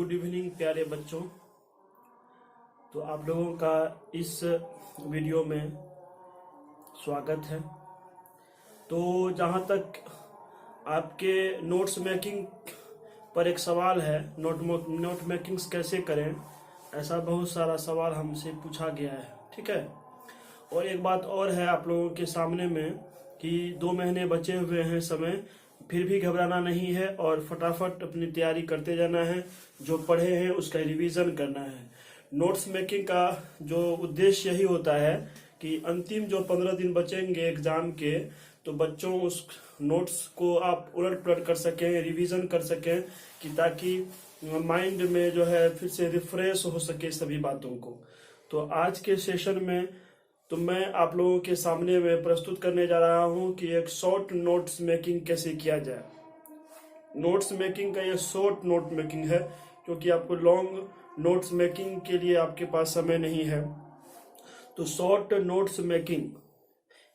Good evening प्यारे बच्चों। तो आप लोगों का इस वीडियो में स्वागत है। तो जहाँ तक आपके नोट्स मेकिंग पर एक सवाल है, नोट मेकिंग्स कैसे करें, ऐसा बहुत सारा सवाल हमसे पूछा गया है। ठीक है। और एक बात और है आप लोगों के सामने में कि 2 महीने बचे हुए हैं समय, फिर भी घबराना नहीं है और फटाफट अपनी तैयारी करते जाना है। जो पढ़े हैं उसका रिवीजन करना है। नोट्स मेकिंग का जो उद्देश्य यही होता है कि अंतिम जो 15 दिन बचेंगे एग्जाम के, तो बच्चों उस नोट्स को आप उलट पलट कर सकें, रिवीजन कर सकें, कि ताकि माइंड में जो है फिर से रिफ्रेश हो सके सभी बातों को। तो आज के सेशन में तो मैं आप लोगों के सामने में प्रस्तुत करने जा रहा हूं कि एक शॉर्ट नोट्स मेकिंग कैसे किया जाए। नोट्स मेकिंग का ये शॉर्ट नोट मेकिंग है, क्योंकि आपको लॉन्ग नोट्स मेकिंग के लिए आपके पास समय नहीं है। तो शॉर्ट नोट्स मेकिंग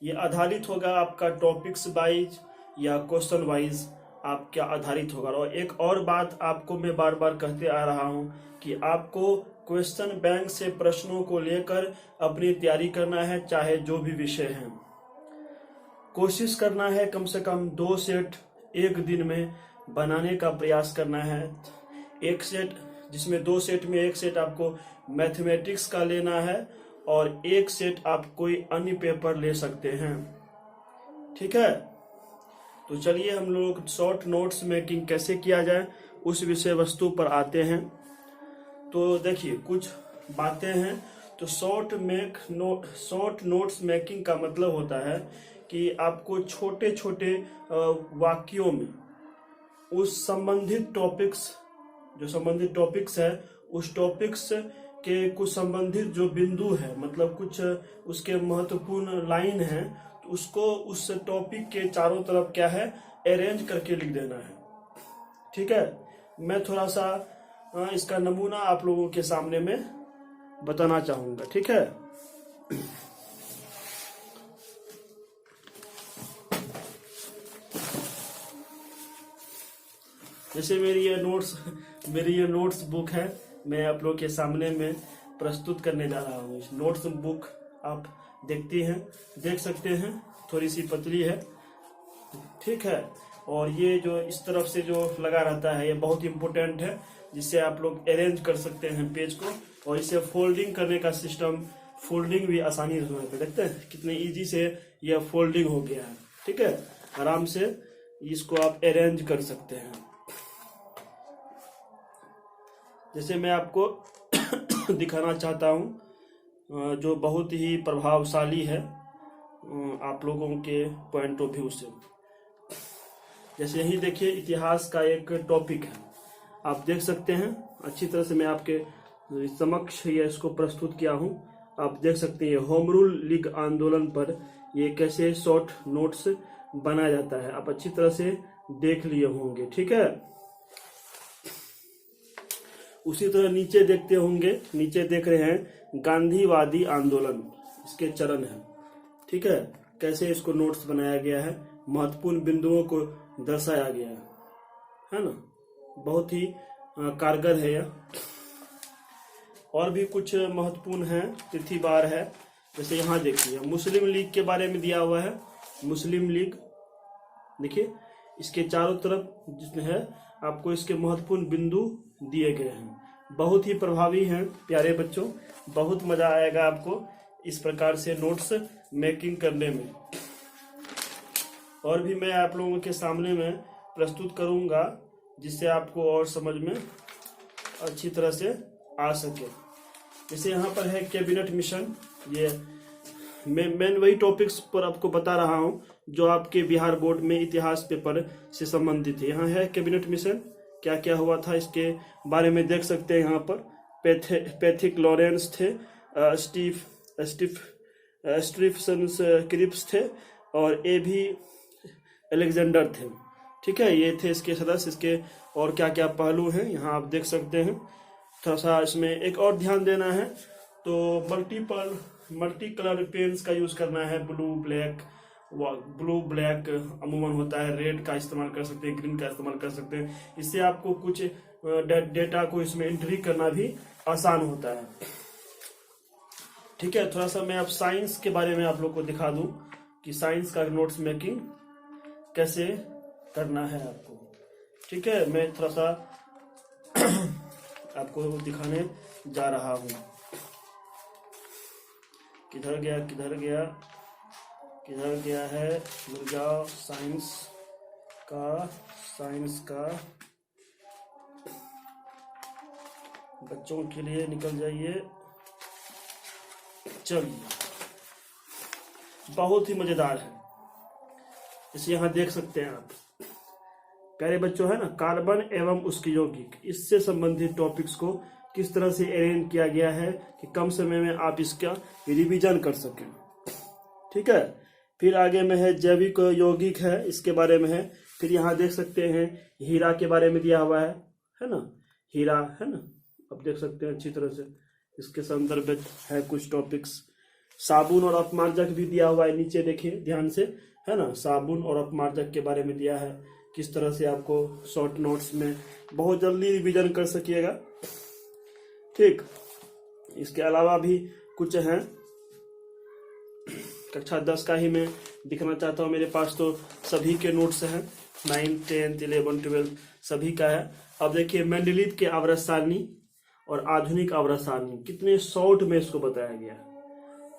ये आधारित होगा आपका टॉपिक्स वाइज या क्वेश्चन वाइज आप क्या आधारित होगा। और एक और बात आपको मैं बार बार कहते आ रहा हूं कि आपको क्वेश्चन बैंक से प्रश्नों को लेकर अपनी तैयारी करना है, चाहे जो भी विषय है। कोशिश करना है कम से कम 2 सेट एक दिन में बनाने का प्रयास करना है। एक सेट जिसमें 2 सेट में एक सेट आपको मैथमेटिक्स का लेना है और एक सेट आप कोई अन्य पेपर ले सकते हैं। ठीक है। तो चलिए हम लोग शॉर्ट नोट्स मेकिंग कैसे किया जाए उस विषय वस्तु पर आते हैं। तो देखिए कुछ बातें हैं। तो शॉर्ट नोट्स मेकिंग का मतलब होता है कि आपको छोटे छोटे वाक्यों में उस संबंधित टॉपिक्स है, उस टॉपिक्स के कुछ संबंधित जो बिंदु है, मतलब कुछ उसके महत्वपूर्ण लाइन है, तो उसको उस टॉपिक के चारों तरफ क्या है, अरेंज करके लिख देना है। ठीक है। मैं थोड़ा सा इसका नमूना आप लोगों के सामने में बताना चाहूंगा। ठीक है। जैसे मेरी ये नोट्स बुक है, मैं आप लोगों के सामने में प्रस्तुत करने जा रहा हूँ। नोट्स बुक आप देख सकते हैं, थोड़ी सी पतली है। ठीक है। और ये जो इस तरफ से जो लगा रहता है, ये बहुत इंपॉर्टेंट है, जिससे आप लोग अरेंज कर सकते हैं पेज को। और इसे फोल्डिंग करने का सिस्टम, फोल्डिंग भी आसानी से होता है। देखते हैं कितने इजी से यह फोल्डिंग हो गया है। ठीक है। आराम से इसको आप अरेंज कर सकते हैं। जैसे मैं आपको दिखाना चाहता हूं, जो बहुत ही प्रभावशाली है आप लोगों के पॉइंट ऑफ व्यू से। जैसे यही देखिए, इतिहास का एक टॉपिक है, आप देख सकते हैं। अच्छी तरह से मैं आपके समक्ष ये इसको प्रस्तुत किया हूं। आप देख सकते हैं होम रूल लीग आंदोलन पर ये कैसे शॉर्ट नोट्स बनाया जाता है, आप अच्छी तरह से देख लिए होंगे। ठीक है। उसी तरह नीचे देखते होंगे, नीचे देख रहे हैं गांधीवादी आंदोलन, इसके चरण है। ठीक है। कैसे इसको नोट्स बनाया गया है, महत्वपूर्ण बिंदुओं को दर्शाया गया है ना। बहुत ही कारगर है यह। और भी कुछ महत्वपूर्ण है, तिथि बार है। जैसे यहाँ देखिए मुस्लिम लीग के बारे में दिया हुआ है। मुस्लिम लीग देखिए, इसके चारों तरफ जिसमें है आपको इसके महत्वपूर्ण बिंदु दिए गए हैं। बहुत ही प्रभावी हैं प्यारे बच्चों, बहुत मजा आएगा आपको इस प्रकार से नोट्स मेकिंग करने में। और भी मैं आप लोगों के सामने में प्रस्तुत करूंगा, जिससे आपको और समझ में अच्छी तरह से आ सके। जैसे यहाँ पर है कैबिनेट मिशन, ये मैं वही टॉपिक्स पर आपको बता रहा हूँ जो आपके बिहार बोर्ड में इतिहास पेपर से संबंधित है। यहाँ है कैबिनेट मिशन, क्या क्या हुआ था इसके बारे में देख सकते हैं। यहाँ पर पैथिक लॉरेंस थे, स्टीफेंस क्रिप्स थे और A.V. अलेक्जेंडर थे। ठीक है। ये थे इसके सदस्य। इसके और क्या क्या पहलू हैं यहाँ आप देख सकते हैं। थोड़ा सा इसमें एक और ध्यान देना है, तो मल्टी कलर पेन्स का यूज करना है। ब्लू ब्लैक अमूमन होता है, रेड का इस्तेमाल कर सकते हैं, ग्रीन का इस्तेमाल कर सकते हैं। इससे आपको कुछ डेटा को इसमें एंट्री करना भी आसान होता है। ठीक है, थोड़ा सा मैं अब साइंस के बारे में आप लोग को दिखा दूं कि साइंस का नोट्स मेकिंग कैसे करना है आपको। ठीक है, मैं थोड़ा सा आपको दिखाने जा रहा हूं। किधर गया किधर गया किधर गया है, मिल जाओ। साइंस का बच्चों के लिए निकल जाइए। चलिए, बहुत ही मजेदार है। इसे यहाँ देख सकते हैं आप प्यारे बच्चों, है ना, कार्बन एवं उसके यौगिक, इससे संबंधित टॉपिक्स को किस तरह से अरेंज किया गया है कि कम समय में आप इसका रिवीजन कर सकें। ठीक है, फिर आगे में है जैविक यौगिक है, इसके बारे में है। फिर यहाँ देख सकते हैं हीरा के बारे में दिया हुआ है ना, हीरा है ना, आप देख सकते हैं अच्छी तरह से इसके संदर्भित है कुछ टॉपिक्स। साबुन और अपमार्जक भी दिया हुआ है, नीचे देखिए ध्यान से, है ना, साबुन और अपमार्जक के बारे में दिया है, किस तरह से आपको शॉर्ट नोट्स में बहुत जल्दी रिवीजन कर सकिएगा। ठीक, इसके अलावा भी कुछ हैं, कक्षा 10 का ही मैं दिखना चाहता हूँ। मेरे पास तो सभी के नोट्स हैं, 9, 10, 11, 12 सभी का है। अब देखिए मेंडलीव के आवर्त सारणी और आधुनिक आवर्त सारणी, कितने शॉर्ट में इसको बताया गया।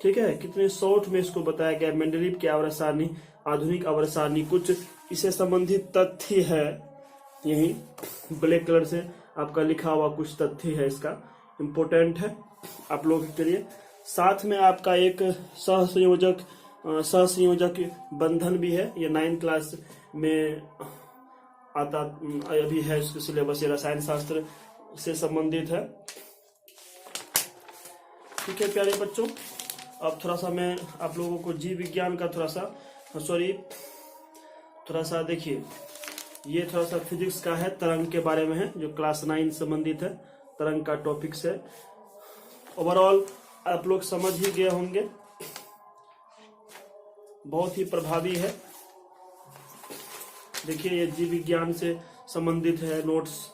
ठीक है, कितने शॉर्ट में इसको बताया गया। मेंडलीव की आवर्त सारणी, आधुनिक आवर्त सारणी, कुछ इससे संबंधित तथ्य है, यही ब्लैक कलर से आपका लिखा हुआ कुछ तथ्य है, इसका इम्पोर्टेंट है आप लोगों के लिए। साथ में आपका एक सहसंयोजक बंधन भी है, ये 9th क्लास में आता अभी है, इसके सिलेबस ये रसायन शास्त्र से संबंधित है। ठीक है प्यारे बच्चों, अब थोड़ा सा मैं आप लोगों को जीव विज्ञान का थोड़ा सा देखिए, ये थोड़ा सा फिजिक्स का है, तरंग के बारे में है, जो क्लास 9 संबंधित है, तरंग का टॉपिक्स है। ओवरऑल आप लोग समझ ही गए होंगे, बहुत ही प्रभावी है। देखिए ये जीव विज्ञान से संबंधित है नोट्स।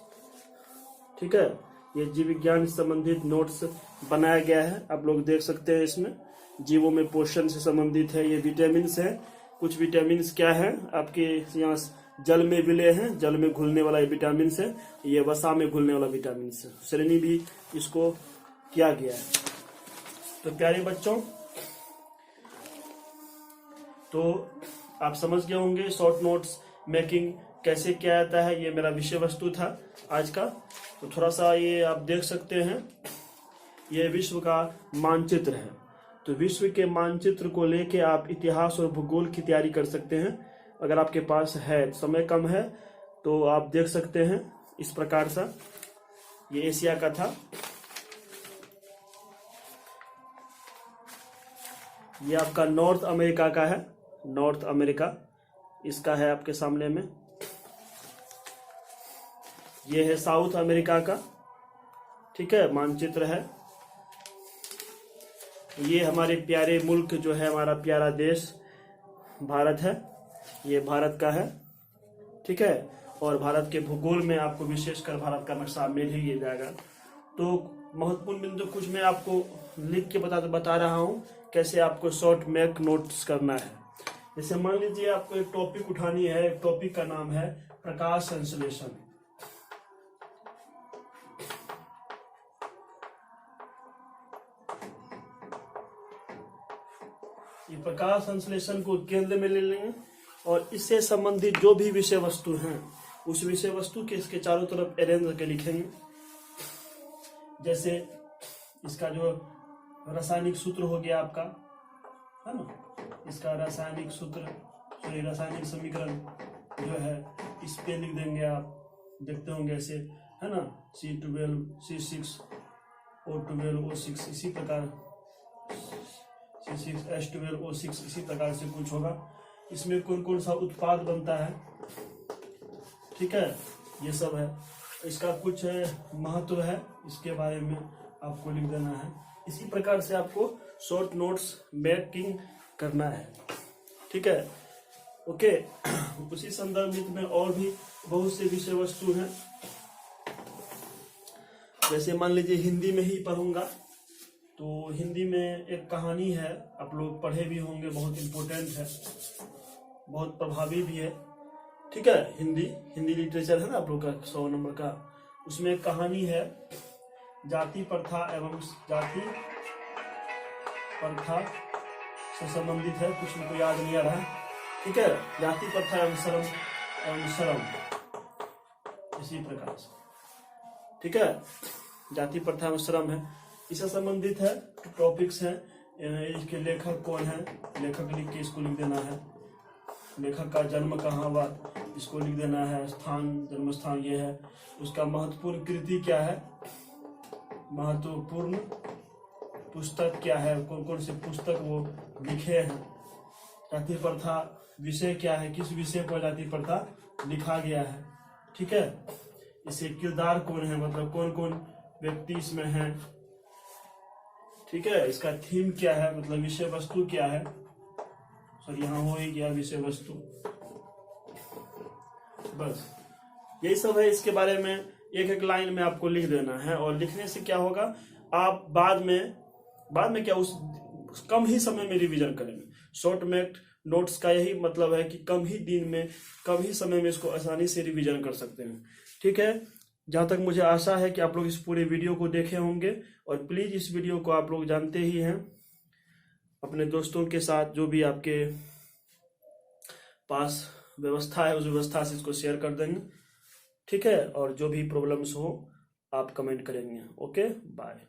ठीक है, ये जीव विज्ञान से संबंधित नोट्स बनाया गया है, आप लोग देख सकते हैं। इसमें जीवों में पोषण से संबंधित है, ये विटामिन है, कुछ विटामिन क्या है आपके यहाँ जल में विलय है, जल में घुलने वाला ये विटामिन है, ये वसा में घुलने वाला विटामिन है, श्रेणी भी इसको किया गया है। तो प्यारे बच्चों, तो आप समझ गए होंगे शॉर्ट नोट्स मेकिंग कैसे किया जाता है, ये मेरा विषय वस्तु था आज का। तो थोड़ा सा ये आप देख सकते हैं, ये विश्व का मानचित्र है। तो विश्व के मानचित्र को लेके आप इतिहास और भूगोल की तैयारी कर सकते हैं। अगर आपके पास है, समय कम है तो आप देख सकते हैं इस प्रकार सा। ये एशिया का था, ये आपका नॉर्थ अमेरिका का है, नॉर्थ अमेरिका इसका है आपके सामने में। ये है साउथ अमेरिका का, ठीक है, मानचित्र है। ये हमारे प्यारे मुल्क जो है, हमारा प्यारा देश भारत है, ये भारत का है। ठीक है, और भारत के भूगोल में आपको विशेषकर भारत का नक्शा मिल ही जाएगा। तो महत्वपूर्ण बिंदु कुछ मैं आपको लिख के बता रहा हूँ कैसे आपको शॉर्ट मेक नोट्स करना है। जैसे मान लीजिए आपको एक टॉपिक उठानी है, एक टॉपिक का नाम है प्रकाश संश्लेषण। ये प्रकाश संश्लेषण को केंद्र में ले लेंगे और इससे संबंधित जो भी विषय वस्तु हैं, उस विषय वस्तु के इसके चारों तरफ अरेंज करके लिखेंगे। जैसे इसका जो रासायनिक सूत्र हो गया आपका, है ना, इसका रासायनिक सूत्र, रासायनिक समीकरण जो है इस पे लिख देंगे। आप देखते होंगे ऐसे, है ना, C12 C6 O12 O6, इसी प्रकार C6H12 O6, इसी प्रकार से कुछ होगा। इसमें कौन कौन सा उत्पाद बनता है, ठीक है, ये सब है। इसका कुछ महत्व है, इसके बारे में आपको लिख देना है। इसी प्रकार से आपको शॉर्ट नोट्स मेकिंग करना है, ठीक है, ओके। उसी संदर्भित में और भी बहुत से विषय वस्तु हैं, जैसे मान लीजिए हिंदी में ही पढ़ूंगा, तो हिंदी में एक कहानी है, आप लोग पढ़े भी होंगे, बहुत इम्पोर्टेंट है, बहुत प्रभावी भी है। ठीक है, हिंदी लिटरेचर है ना आप लोग का 100 नंबर का, उसमें एक कहानी है जाति प्रथा एवं जाति प्रथा से संबंधित है, कुछ मुझको याद नहीं आ रहा है। ठीक है, जाति प्रथा एवं शर्म इसी प्रकार से। ठीक है, जाति प्रथा एवं श्रम है, इससे संबंधित है, टॉपिक्स हैं। इसके लेखक कौन है, लेखक लिख के इसको लिख देना है, लेखक का जन्म कहाँ हुआ इसको लिख देना है, स्थान जन्म स्थान ये है, उसका महत्वपूर्ण कृति क्या है, महत्वपूर्ण पुस्तक क्या है, कौन कौन से पुस्तक वो लिखे हैं, जाति प्रथा विषय क्या है, किस विषय पर जाति प्रथा लिखा गया है। ठीक है, इसे किरदार कौन है, मतलब कौन कौन व्यक्ति इसमें है। ठीक है, इसका थीम क्या है, मतलब विषय वस्तु क्या है, सर यहाँ हो ही गया विषय वस्तु, बस यही सब है। इसके बारे में एक एक लाइन में आपको लिख देना है, और लिखने से क्या होगा, आप बाद में क्या उस कम ही समय में रिवीजन करेंगे। शॉर्ट में नोट्स का यही मतलब है कि कम ही दिन में, कम ही समय में इसको आसानी से रिवीजन कर सकते हैं। ठीक है, जहाँ तक मुझे आशा है कि आप लोग इस पूरे वीडियो को देखे होंगे, और प्लीज इस वीडियो को आप लोग जानते ही हैं, अपने दोस्तों के साथ जो भी आपके पास व्यवस्था है उस व्यवस्था से इसको शेयर कर देंगे। ठीक है, और जो भी प्रॉब्लम्स हो आप कमेंट करेंगे। Okay, bye.